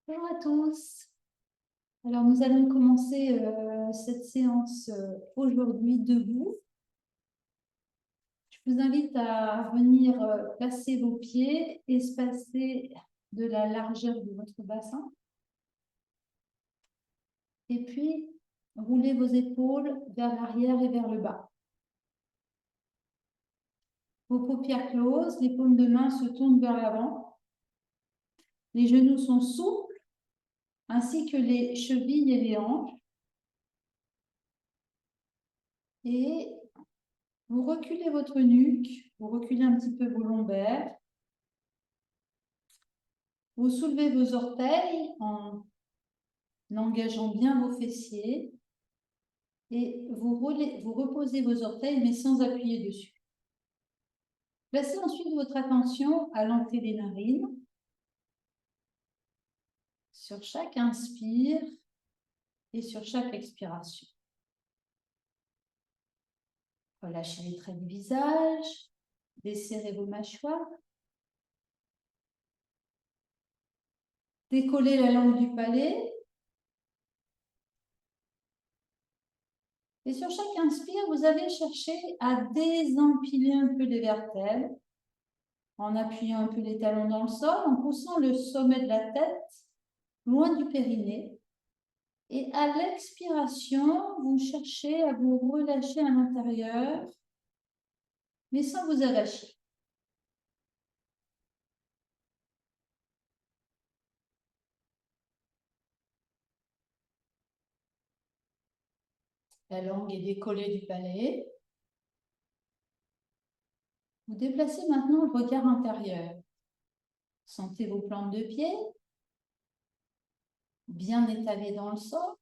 Bonjour à tous. Alors, nous allons commencer cette séance aujourd'hui debout. Je vous invite à venir placer vos pieds espacés de la largeur de votre bassin. Et puis, roulez vos épaules vers l'arrière et vers le bas. Vos paupières closes, les paumes de main se tournent vers l'avant. Les genoux sont souples, ainsi que les chevilles et les hanches. Et vous reculez votre nuque, vous reculez un petit peu vos lombaires. Vous soulevez vos orteils en engageant bien vos fessiers et vous reposez vos orteils mais sans appuyer dessus. Placez ensuite votre attention à l'entrée des narines. Sur chaque inspire et sur chaque expiration. Relâchez les traits du visage, desserrez vos mâchoires. Décollez la langue du palais. Et sur chaque inspire, vous allez chercher à désempiler un peu les vertèbres en appuyant un peu les talons dans le sol, en poussant le sommet de la tête loin du périnée. Et à l'expiration, vous cherchez à vous relâcher à l'intérieur, mais sans vous arracher. La langue est décollée du palais. Vous déplacez maintenant le regard intérieur. Sentez vos plantes de pied bien étalées dans le sol.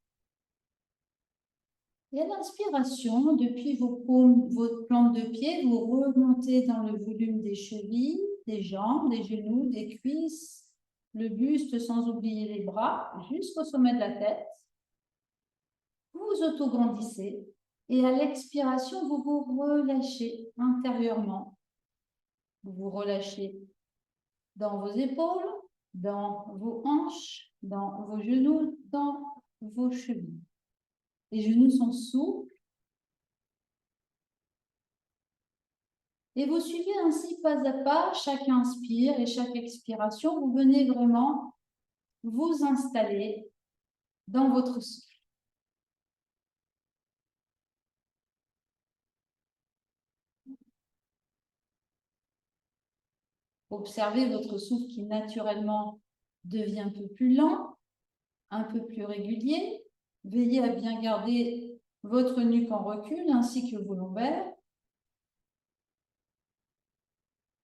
Et à l'inspiration, depuis vos paumes, votre plante de pied, vous remontez dans le volume des chevilles, des jambes, des genoux, des cuisses, le buste sans oublier les bras, jusqu'au sommet de la tête. Vous vous auto-grandissez et à l'expiration, vous vous relâchez intérieurement. Vous vous relâchez dans vos épaules, dans vos hanches, dans vos genoux, dans vos chevilles. Les genoux sont souples. Et vous suivez ainsi pas à pas chaque inspire et chaque expiration. Vous venez vraiment vous installer dans votre souffle. Observez votre souffle qui naturellement devient un peu plus lent, un peu plus régulier. Veillez à bien garder votre nuque en recul ainsi que vos lombaires.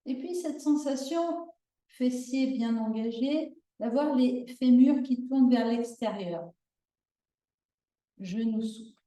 Et puis cette sensation, fessiers bien engagés, d'avoir les fémurs qui tournent vers l'extérieur. Genoux souples.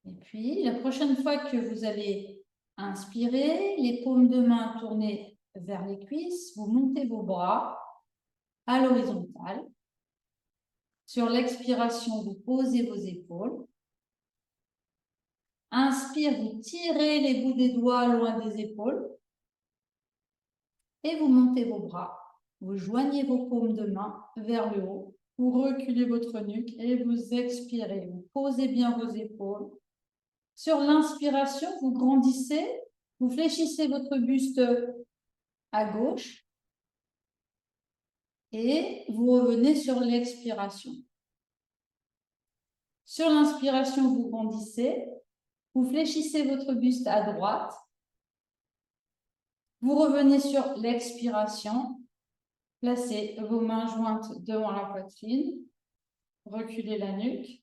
Et puis, la prochaine fois que vous allez inspirer, les paumes de main tournées vers les cuisses, vous montez vos bras à l'horizontale. Sur l'expiration, vous posez vos épaules. Inspire, vous tirez les bouts des doigts loin des épaules. Et vous montez vos bras. Vous joignez vos paumes de main vers le haut. Vous reculez votre nuque et vous expirez. Vous posez bien vos épaules. Sur l'inspiration, vous grandissez. Vous fléchissez votre buste à gauche. Et vous revenez sur l'expiration. Sur l'inspiration, vous grandissez. Vous fléchissez votre buste à droite. Vous revenez sur l'expiration. Placez vos mains jointes devant la poitrine. Reculez la nuque.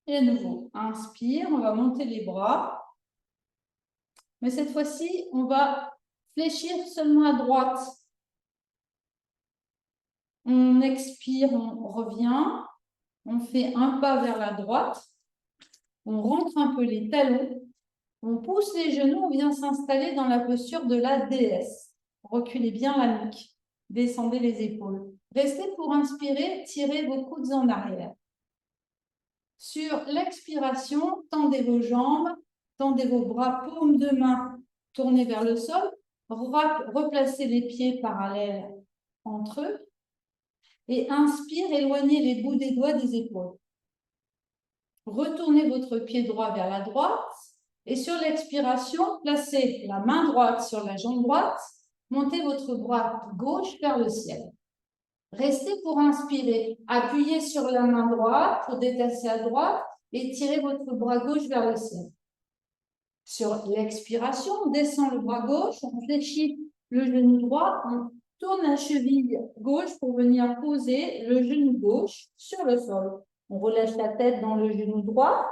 Et à nouveau, inspire, on va monter les bras. Mais cette fois-ci, on va fléchir seulement à droite. On expire, on revient. On fait un pas vers la droite. On rentre un peu les talons. On pousse les genoux, on vient s'installer dans la posture de la déesse. Reculez bien la nuque. Descendez les épaules. Restez pour inspirer, tirez vos coudes en arrière. Sur l'expiration, tendez vos jambes, tendez vos bras, paumes de main, tournez vers le sol, replacez les pieds parallèles entre eux et inspire, éloignez les bouts des doigts des épaules. Retournez votre pied droit vers la droite et sur l'expiration, placez la main droite sur la jambe droite, montez votre bras gauche vers le ciel. Restez pour inspirer. Appuyez sur la main droite pour détasser à droite et tirez votre bras gauche vers le ciel. Sur l'expiration, on descend le bras gauche, on fléchit le genou droit, on tourne la cheville gauche pour venir poser le genou gauche sur le sol. On relâche la tête dans le genou droit,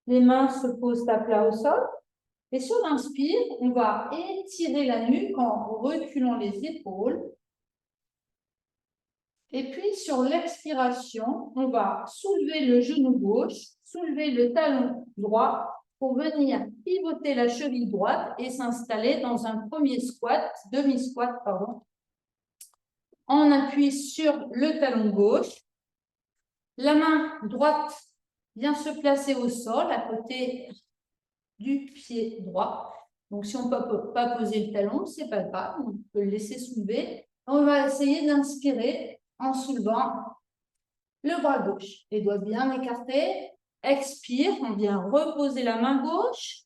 les mains se posent à plat au sol. Et sur l'inspire, on va étirer la nuque en reculant les épaules. Et puis, sur l'expiration, on va soulever le genou gauche, soulever le talon droit pour venir pivoter la cheville droite et s'installer dans un premier squat, demi-squat, pardon. On appuie sur le talon gauche. La main droite vient se placer au sol à côté du pied droit. Donc, si on ne peut pas poser le talon, ce n'est pas grave, on peut le laisser soulever. On va essayer d'inspirer en soulevant le bras gauche. Les doigts bien écartés. Expire, on vient reposer la main gauche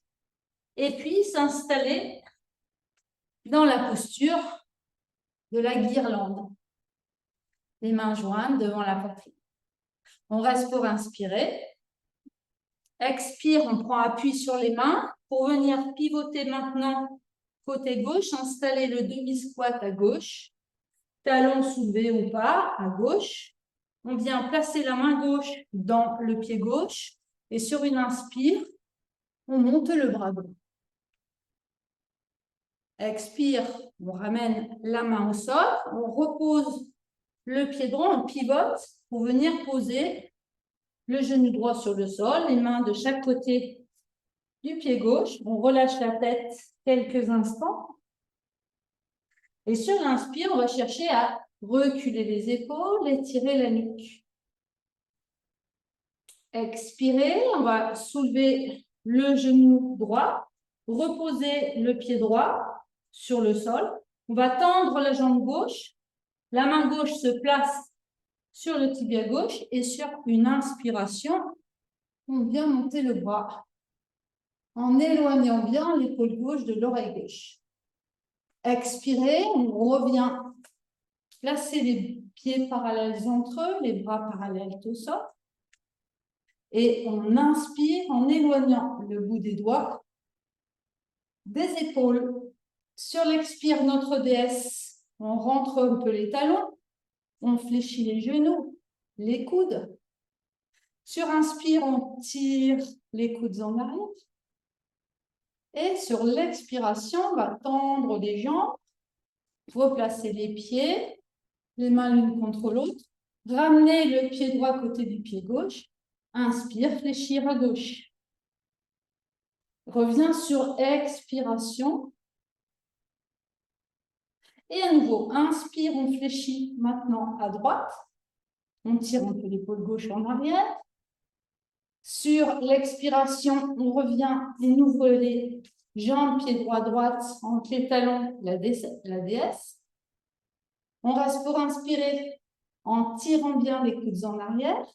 et puis s'installer dans la posture de la guirlande. Les mains jointes devant la poitrine. On reste pour inspirer. Expire, on prend appui sur les mains pour venir pivoter maintenant côté gauche, installer le demi-squat à gauche, talon soulevé ou pas à gauche. On vient placer la main gauche dans le pied gauche et sur une inspire, on monte le bras droit. Expire, on ramène la main au sol, on repose le pied droit, on pivote pour venir poser le genou droit sur le sol, les mains de chaque côté du pied gauche. On relâche la tête quelques instants. Et sur l'inspire, on va chercher à reculer les épaules, étirer la nuque. Expirez, on va soulever le genou droit, reposer le pied droit sur le sol. On va tendre la jambe gauche. La main gauche se place sur le tibia gauche et sur une inspiration, on vient monter le bras en éloignant bien l'épaule gauche de l'oreille gauche. Expirez, on revient placer les pieds parallèles entre eux, les bras parallèles au sol. Et on inspire en éloignant le bout des doigts des épaules. Sur l'expire, notre déesse, on rentre un peu les talons, on fléchit les genoux, les coudes. Sur inspire, on tire les coudes en arrière. Et sur l'expiration, on va tendre les jambes, replacer les pieds, les mains l'une contre l'autre, ramener le pied droit côté du pied gauche, inspire, fléchir à gauche. Reviens sur expiration. Et à nouveau, inspire, on fléchit maintenant à droite. On tire un peu l'épaule gauche en arrière. Sur l'expiration, on revient, on ouvre les jambes, pied droit, droite, entre les talons, la déesse. On reste pour inspirer en tirant bien les coudes en arrière.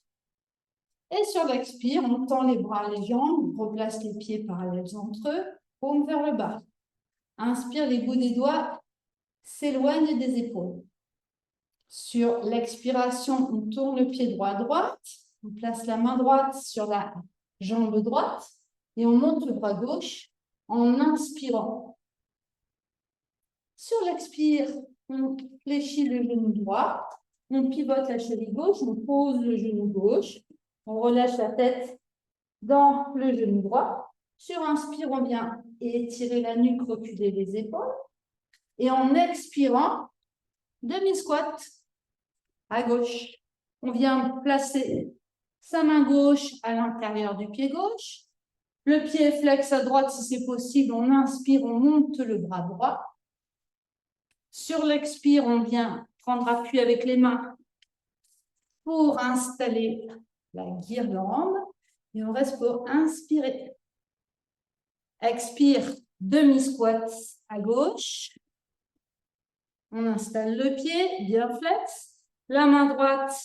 Et sur l'expire, on tend les bras, les jambes, on replace les pieds parallèles entre eux, paume vers le bas. Inspire, les bouts des doigts s'éloignent des épaules. Sur l'expiration, on tourne le pied droit à droite, on place la main droite sur la jambe droite et on monte le bras gauche en inspirant. Sur l'expire, on fléchit le genou droit, on pivote la cheville gauche, on pose le genou gauche, on relâche la tête dans le genou droit. Sur inspire, on vient étirer la nuque, reculer les épaules. Et en expirant, demi-squat à gauche. On vient placer sa main gauche à l'intérieur du pied gauche. Le pied flex à droite si c'est possible. On inspire, on monte le bras droit. Sur l'expire, on vient prendre appui avec les mains pour installer la guirlande. Et on reste pour inspirer. Expire, demi-squat à gauche. On installe le pied, bien flex. La main droite,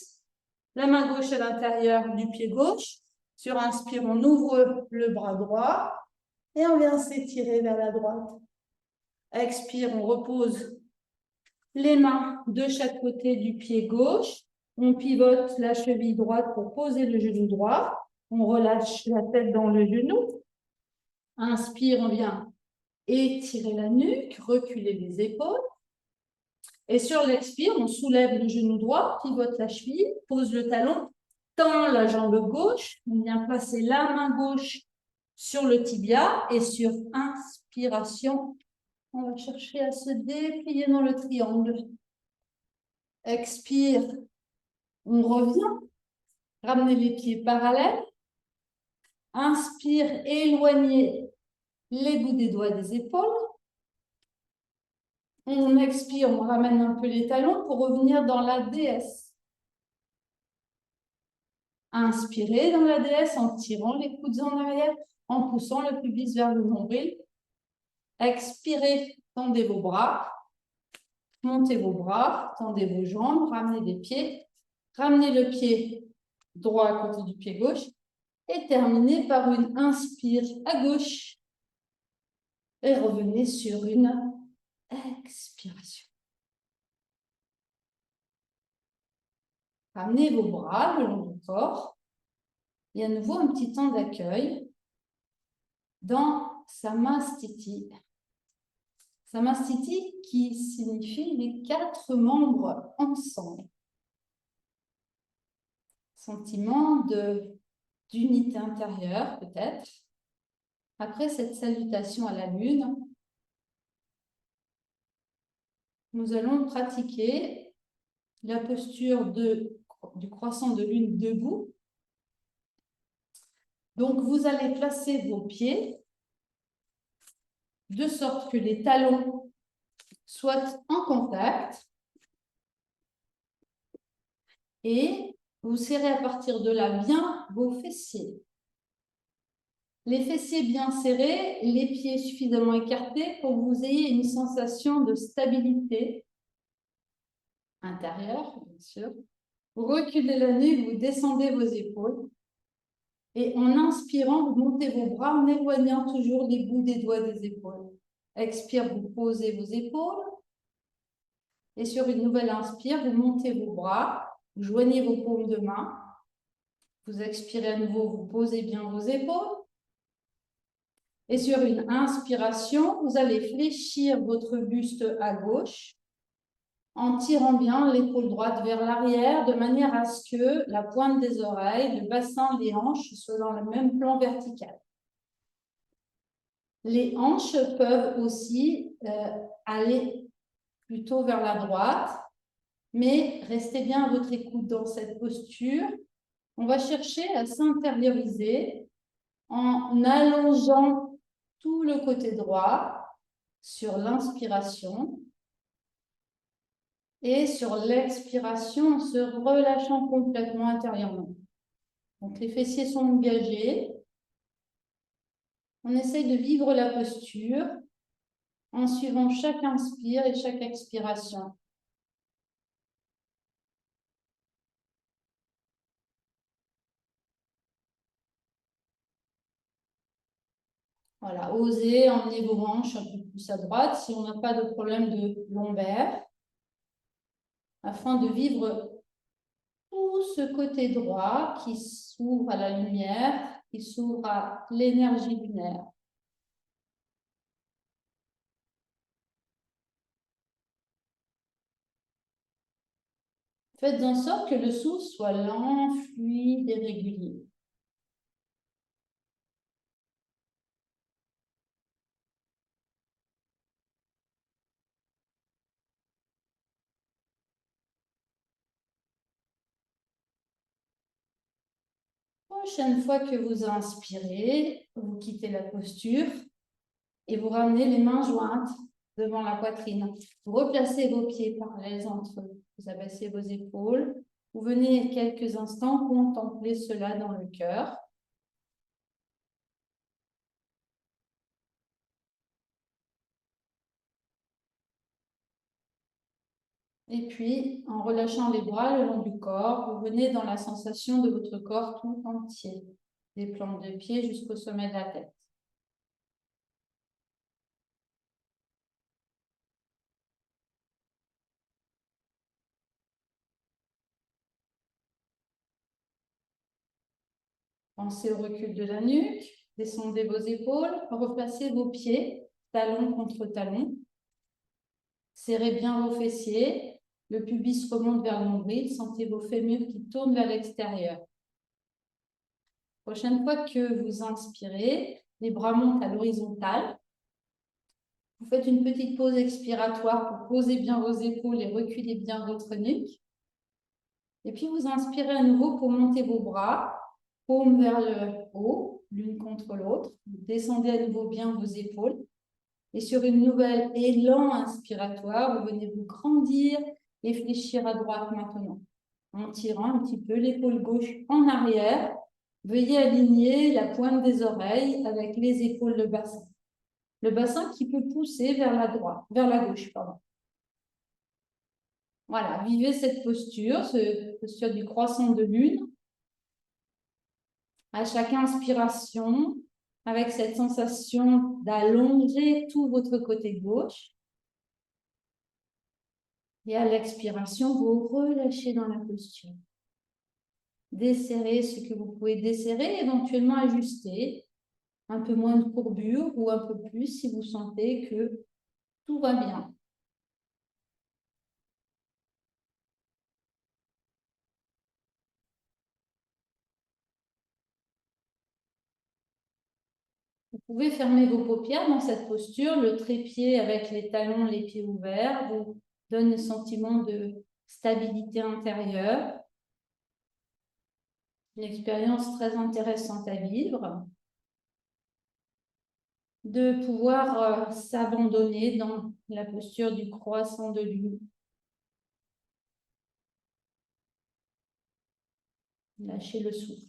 la main gauche à l'intérieur du pied gauche. Sur inspire, on ouvre le bras droit et on vient s'étirer vers la droite. Expire, on repose les mains de chaque côté du pied gauche. On pivote la cheville droite pour poser le genou droit. On relâche la tête dans le genou. Inspire, on vient étirer la nuque, reculer les épaules. Et sur l'expire, on soulève le genou droit, pivote la cheville, pose le talon, tend la jambe gauche. On vient placer la main gauche sur le tibia et sur inspiration, on va chercher à se déplier dans le triangle. Expire, on revient. Ramenez les pieds parallèles. Inspire, éloignez les bouts des doigts des épaules. On expire, on ramène un peu les talons pour revenir dans la déesse. Inspirez dans la déesse en tirant les coudes en arrière, en poussant le pubis vers le nombril. Expirez, tendez vos bras. Montez vos bras, tendez vos jambes, ramenez les pieds. Ramenez le pied droit à côté du pied gauche. Et terminez par une inspire à gauche. Et revenez sur une expiration. Ramenez vos bras le long du corps. Et à nouveau, un petit temps d'accueil dans Samastiti. Samastiti qui signifie les 4 membres ensemble. Sentiment d'unité intérieure, peut-être. Après cette salutation à la lune, nous allons pratiquer la posture du croissant de lune debout. Donc, vous allez placer vos pieds de sorte que les talons soient en contact et vous serrez à partir de là bien vos fessiers. Les fessiers bien serrés, les pieds suffisamment écartés pour que vous ayez une sensation de stabilité intérieure, bien sûr. Vous reculez la nuque, vous descendez vos épaules. Et en inspirant, vous montez vos bras en éloignant toujours les bouts des doigts des épaules. Expire, vous posez vos épaules. Et sur une nouvelle inspire, vous montez vos bras, vous joignez vos paumes de main. Vous expirez à nouveau, vous posez bien vos épaules. Et sur une inspiration, vous allez fléchir votre buste à gauche en tirant bien l'épaule droite vers l'arrière de manière à ce que la pointe des oreilles, le bassin, les hanches soient dans le même plan vertical. Les hanches peuvent aussi aller plutôt vers la droite, mais restez bien à votre écoute dans cette posture. On va chercher à s'intérioriser en allongeant tout le côté droit sur l'inspiration et sur l'expiration en se relâchant complètement intérieurement. Donc les fessiers sont engagés. On essaye de vivre la posture en suivant chaque inspire et chaque expiration. Voilà, osez emmener vos hanches un peu plus à droite si on n'a pas de problème de lombaire, afin de vivre tout ce côté droit qui s'ouvre à la lumière, qui s'ouvre à l'énergie lunaire. Faites en sorte que le souffle soit lent, fluide et régulier. Prochaine fois que vous inspirez, vous quittez la posture et vous ramenez les mains jointes devant la poitrine. Vous replacez vos pieds parallèles entre eux. Vous abaissez vos épaules. Vous venez quelques instants contempler cela dans le cœur. Et puis, en relâchant les bras le long du corps, vous venez dans la sensation de votre corps tout entier, des plantes de pied jusqu'au sommet de la tête. Pensez au recul de la nuque, descendez vos épaules, replacez vos pieds, talon contre talon. Serrez bien vos fessiers, le pubis remonte vers le nombril, sentez vos fémurs qui tournent vers l'extérieur. Prochaine fois que vous inspirez, les bras montent à l'horizontale. Vous faites une petite pause expiratoire pour poser bien vos épaules et reculer bien votre nuque. Et puis vous inspirez à nouveau pour monter vos bras, paume vers le haut, l'une contre l'autre. Vous descendez à nouveau bien vos épaules. Et sur une nouvelle élan inspiratoire, vous venez vous grandir et fléchir à droite maintenant. En tirant un petit peu l'épaule gauche en arrière, veuillez aligner la pointe des oreilles avec les épaules de bassin. Le bassin qui peut pousser vers la droite, vers la gauche, pardon. Voilà, vivez cette posture, cette posture du croissant de lune. À chaque inspiration, avec cette sensation d'allonger tout votre côté gauche. Et à l'expiration, vous relâchez dans la posture. Desserrez ce que vous pouvez desserrer, éventuellement ajuster. Un peu moins de courbure ou un peu plus si vous sentez que tout va bien. Vous pouvez fermer vos paupières dans cette posture. Le trépied avec les talons, les pieds ouverts vous donne le sentiment de stabilité intérieure. Une expérience très intéressante à vivre. De pouvoir s'abandonner dans la posture du croissant de lune. Lâchez le souffle.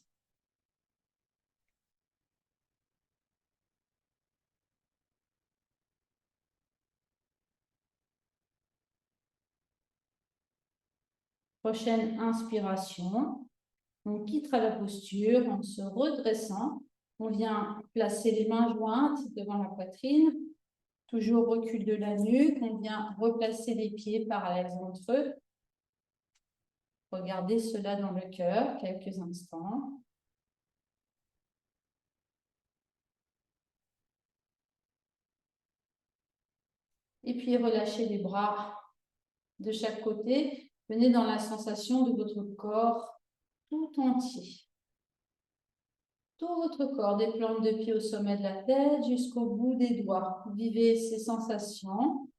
Prochaine inspiration. On quittera la posture en se redressant. On vient placer les mains jointes devant la poitrine. Toujours recul de la nuque. On vient replacer les pieds parallèles entre eux. Regardez cela dans le cœur quelques instants. Et puis relâchez les bras de chaque côté. Venez dans la sensation de votre corps tout entier. Tout votre corps, des plantes de pied au sommet de la tête jusqu'au bout des doigts. Vivez ces sensations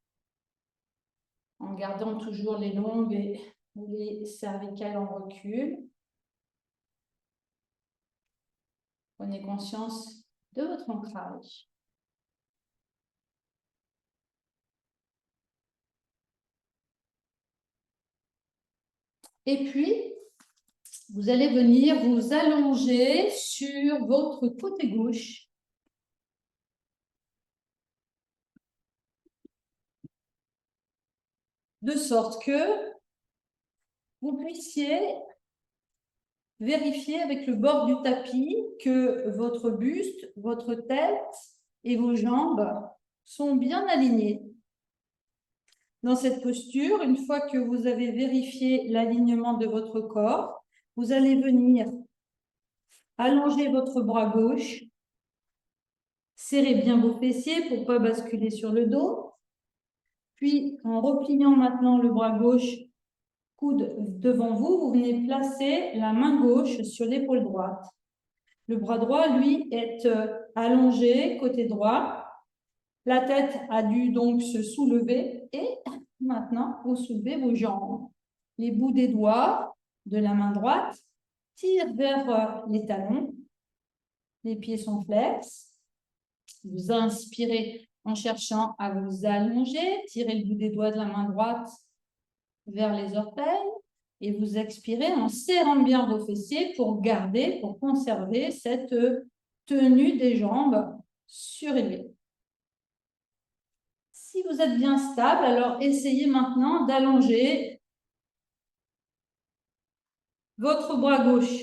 en gardant toujours les longues et les cervicales en recul. Prenez conscience de votre ancrage. Et puis, vous allez venir vous allonger sur votre côté gauche. De sorte que vous puissiez vérifier avec le bord du tapis que votre buste, votre tête et vos jambes sont bien alignés. Dans cette posture, une fois que vous avez vérifié l'alignement de votre corps, vous allez venir allonger votre bras gauche, serrez bien vos fessiers pour ne pas basculer sur le dos, puis en repliant maintenant le bras gauche, coude devant vous, vous venez placer la main gauche sur l'épaule droite. Le bras droit, lui, est allongé côté droit. La tête a dû donc se soulever et maintenant, vous soulevez vos jambes. Les bouts des doigts de la main droite tirent vers les talons. Les pieds sont flex. Vous inspirez en cherchant à vous allonger. Tirez le bout des doigts de la main droite vers les orteils et vous expirez en serrant bien vos fessiers pour conserver cette tenue des jambes surélevées. Si vous êtes bien stable, alors essayez maintenant d'allonger votre bras gauche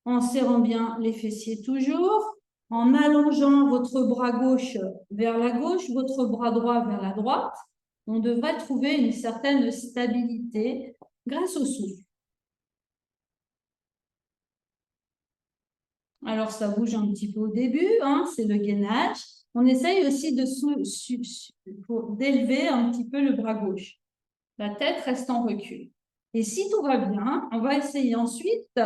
en serrant bien les fessiers toujours, en allongeant votre bras gauche vers la gauche, votre bras droit vers la droite. On devrait trouver une certaine stabilité grâce au souffle. Alors, ça bouge un petit peu au début, hein, c'est le gainage. On essaye aussi d'élever un petit peu le bras gauche. La tête reste en recul. Et si tout va bien, on va essayer ensuite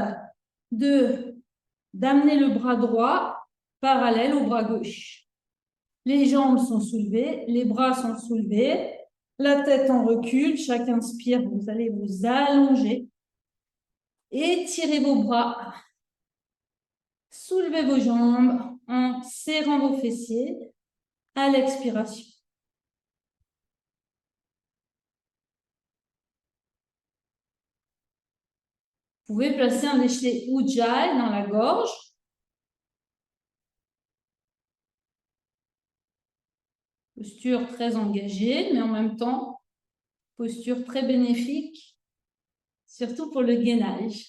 d'amener le bras droit parallèle au bras gauche. Les jambes sont soulevées, les bras sont soulevés, la tête en recul. Chaque inspire, vous allez vous allonger. Étirez vos bras. Soulevez vos jambes en serrant vos fessiers à l'expiration. Vous pouvez placer un déchelet Ujjayi dans la gorge. Posture très engagée, mais en même temps, posture très bénéfique, surtout pour le gainage.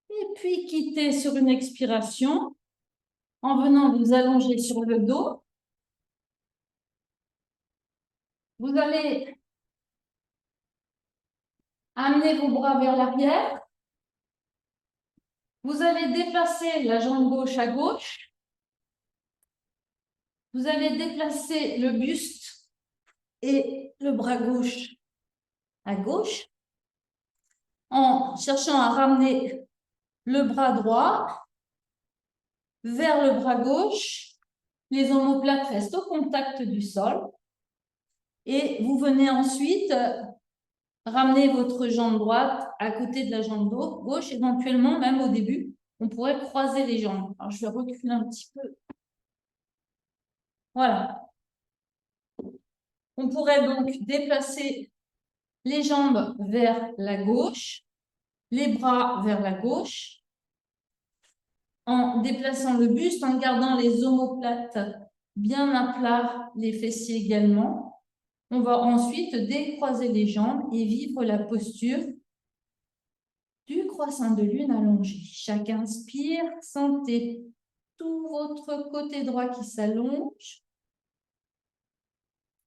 Et puis, quittez sur une expiration en venant vous allonger sur le dos. Vous allez amener vos bras vers l'arrière. Vous allez déplacer la jambe gauche à gauche. Vous allez déplacer le buste et le bras gauche à gauche en cherchant à ramener le bras droit vers le bras gauche. Les omoplates restent au contact du sol. Et vous venez ensuite ramener votre jambe droite à côté de la jambe gauche. Éventuellement, même au début, on pourrait croiser les jambes. Alors, je vais reculer un petit peu. Voilà. On pourrait donc déplacer les jambes vers la gauche, les bras vers la gauche, en déplaçant le buste, en gardant les omoplates bien à plat, les fessiers également. On va ensuite décroiser les jambes et vivre la posture du croissant de lune allongé. Chaque inspire, sentez tout votre côté droit qui s'allonge.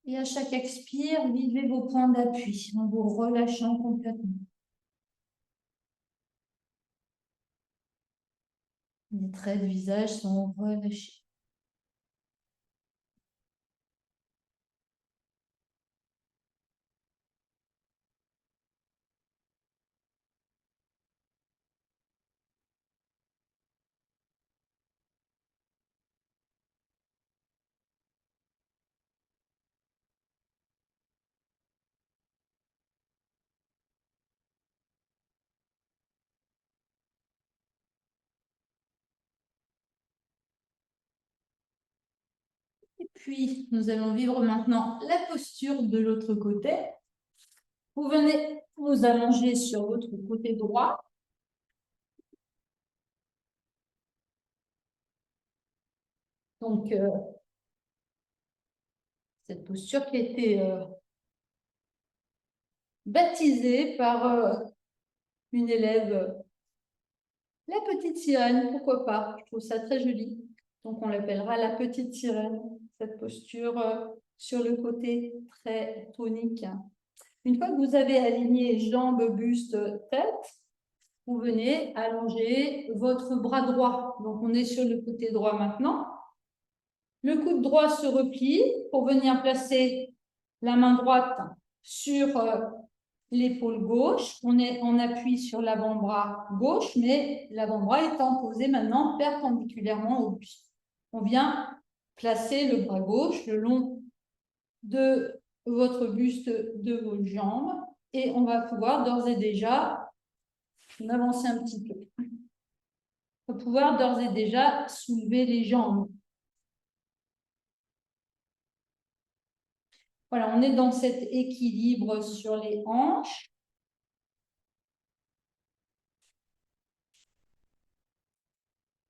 Et à chaque expire, vivez vos points d'appui en vous relâchant complètement. Les traits de visage sont relâchés. Et puis, nous allons vivre maintenant la posture de l'autre côté. Vous venez vous allonger sur votre côté droit. Donc, cette posture qui a été baptisée par une élève, la petite sirène, pourquoi pas? Je trouve ça très joli. Donc, on l'appellera la petite sirène, cette posture sur le côté très tonique. Une fois que vous avez aligné jambes, buste, tête, vous venez allonger votre bras droit. Donc, on est sur le côté droit maintenant. Le coude droit se replie pour venir placer la main droite sur l'épaule gauche. On appuie sur l'avant-bras gauche, mais l'avant-bras étant posé maintenant perpendiculairement au buste. On vient placer le bras gauche le long de votre buste, de vos jambes, et on va pouvoir d'ores et déjà avancer un petit peu. pouvoir d'ores et déjà soulever les jambes. Voilà, on est dans cet équilibre sur les hanches.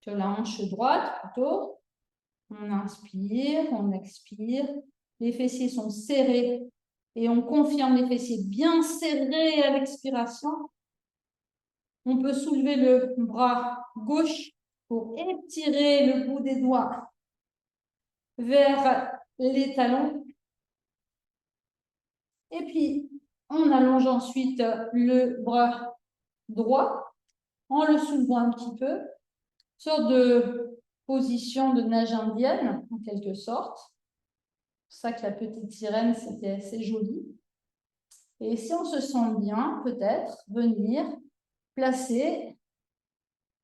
Sur la hanche droite plutôt. On inspire, on expire. Les fessiers sont serrés et on confirme les fessiers bien serrés à l'expiration. On peut soulever le bras gauche pour étirer le bout des doigts vers les talons. Et puis, on allonge ensuite le bras droit en le soulevant un petit peu. Sorte de position de nage indienne, en quelque sorte. C'est pour ça que la petite sirène, c'était assez joli. Et si on se sent bien, peut-être venir placer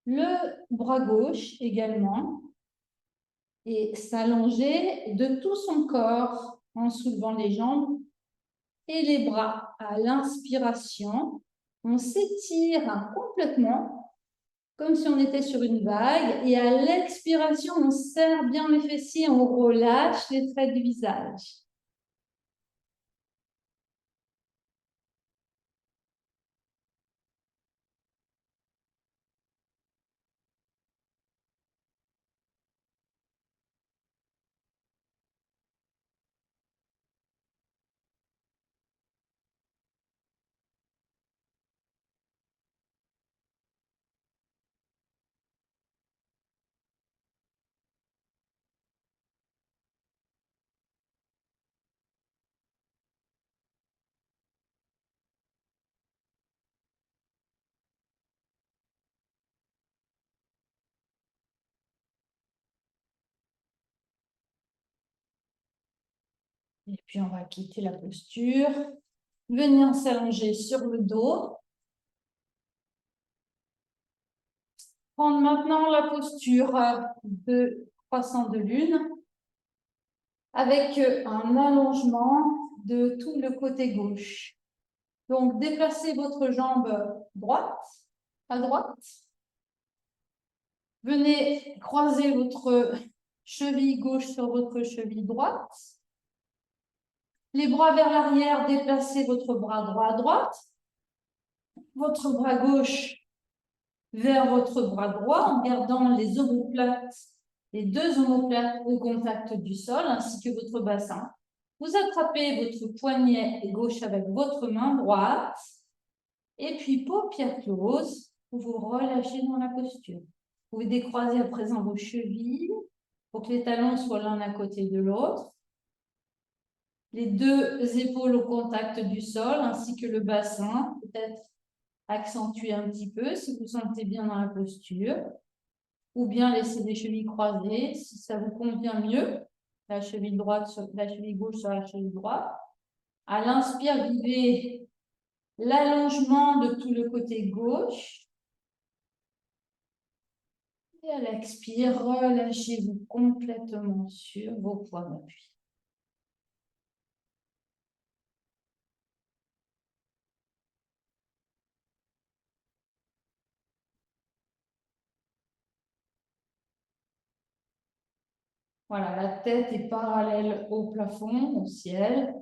le bras gauche également et s'allonger de tout son corps en soulevant les jambes et les bras. À l'inspiration, on s'étire complètement comme si on était sur une vague, et à l'expiration, on serre bien les fessiers, on relâche les traits du visage. Et puis, on va quitter la posture, venir s'allonger sur le dos. Prendre maintenant la posture de croissant de lune avec un allongement de tout le côté gauche. Donc, déplacez votre jambe droite à droite. Venez croiser votre cheville gauche sur votre cheville droite. Les bras vers l'arrière, déplacez votre bras droit à droite. Votre bras gauche vers votre bras droit en gardant les omoplates, les deux omoplates au contact du sol ainsi que votre bassin. Vous attrapez votre poignet gauche avec votre main droite et puis paupières closes, vous vous relâchez dans la posture. Vous pouvez décroiser à présent vos chevilles pour que les talons soient l'un à côté de l'autre. Les deux épaules au contact du sol ainsi que le bassin, peut-être accentuer un petit peu si vous sentez bien dans la posture, ou bien laisser les chevilles croisées si ça vous convient mieux, la cheville droite sur la cheville gauche sur la cheville droite. À l'inspire, vivez l'allongement de tout le côté gauche. Et à l'expire, relâchez-vous complètement sur vos points d'appui. Voilà, la tête est parallèle au plafond, au ciel.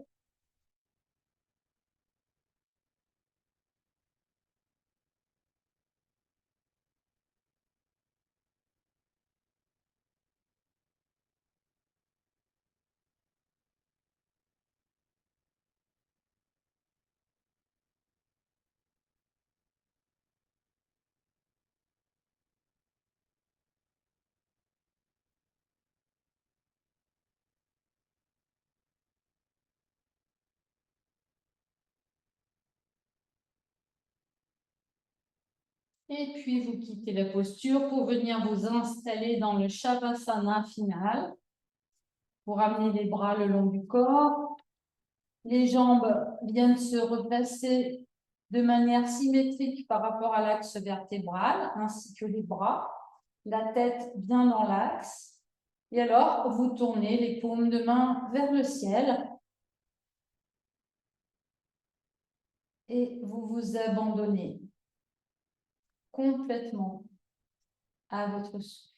Et puis, vous quittez la posture pour venir vous installer dans le Shavasana final. Vous ramenez les bras le long du corps. Les jambes viennent se replacer de manière symétrique par rapport à l'axe vertébral, ainsi que les bras. La tête bien dans l'axe. Et alors, vous tournez les paumes de main vers le ciel. Et vous vous abandonnez complètement à votre souffle.